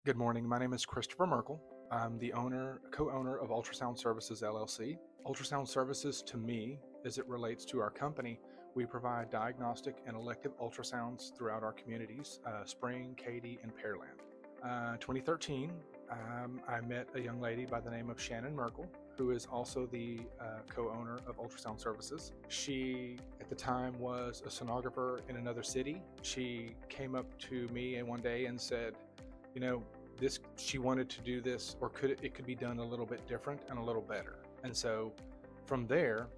Good morning. My name is Christopher Merkel. I'm the co-owner of Ultrasound Services LLC. Ultrasound Services, to me, as it relates to our company, we provide diagnostic and elective ultrasounds throughout our communities, Spring, Katy, and Pearland. 2013, I met a young lady by the name of Shannon Merkel, who is also the co-owner of Ultrasound Services. She, at the time, was a sonographer in another city. She came up to me one day and said, you know, she wanted to do this, or it could be done a little bit different and a little better. And so from there,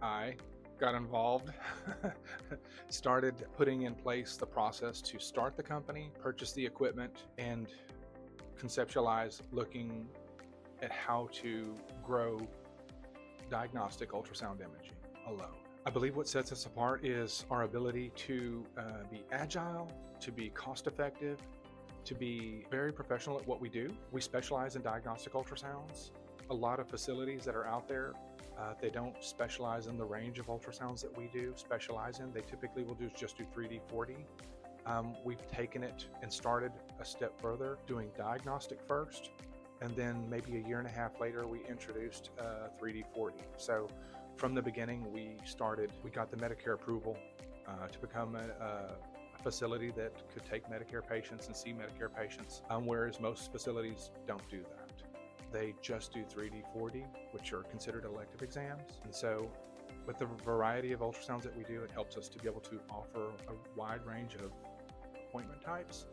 I got involved, started putting in place the process to start the company, purchase the equipment, and conceptualize looking at how to grow diagnostic ultrasound imaging alone. I believe what sets us apart is our ability to be agile, to be cost effective, to be very professional at what we do. We specialize in diagnostic ultrasounds. A lot of facilities that are out there, they don't specialize in the range of ultrasounds that we do specialize in. They typically will just do 3D, 4D. We've taken it and started a step further, doing diagnostic first, and then maybe a year and a half later, we introduced 3D, 4D. So from the beginning, we got the Medicare approval to become a facility that could take Medicare patients and see Medicare patients, whereas most facilities don't do that. They just do 3D, 4D, which are considered elective exams. And so with the variety of ultrasounds that we do, it helps us to be able to offer a wide range of appointment types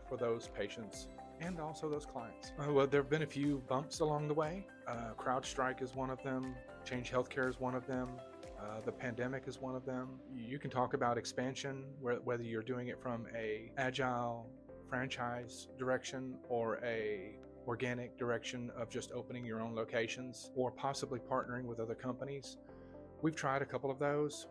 for those patients and also those clients. Well, there have been a few bumps along the way. CrowdStrike is one of them. Change Healthcare is one of them. The pandemic is one of them. You can talk about expansion, whether you're doing it from a agile franchise direction or a organic direction of just opening your own locations or possibly partnering with other companies. We've tried a couple of those.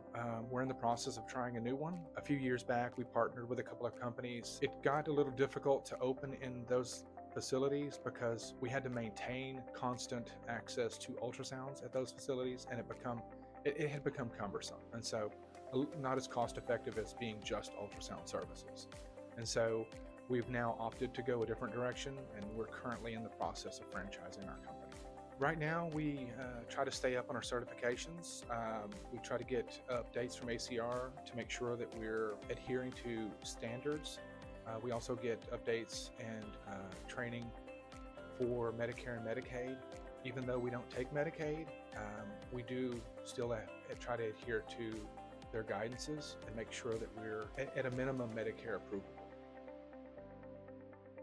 We're in the process of trying a new one. A few years back, we partnered with a couple of companies. It got a little difficult to open in those facilities because we had to maintain constant access to ultrasounds at those facilities, and it had become cumbersome, and so not as cost effective as being just ultrasound services. And so we've now opted to go a different direction, and we're currently in the process of franchising our company. Right now, we try to stay up on our certifications. We try to get updates from ACR to make sure that we're adhering to standards. We also get updates and training for Medicare and Medicaid. Even though we don't take Medicaid, we do still try to adhere to their guidances and make sure that we're at a minimum Medicare approval.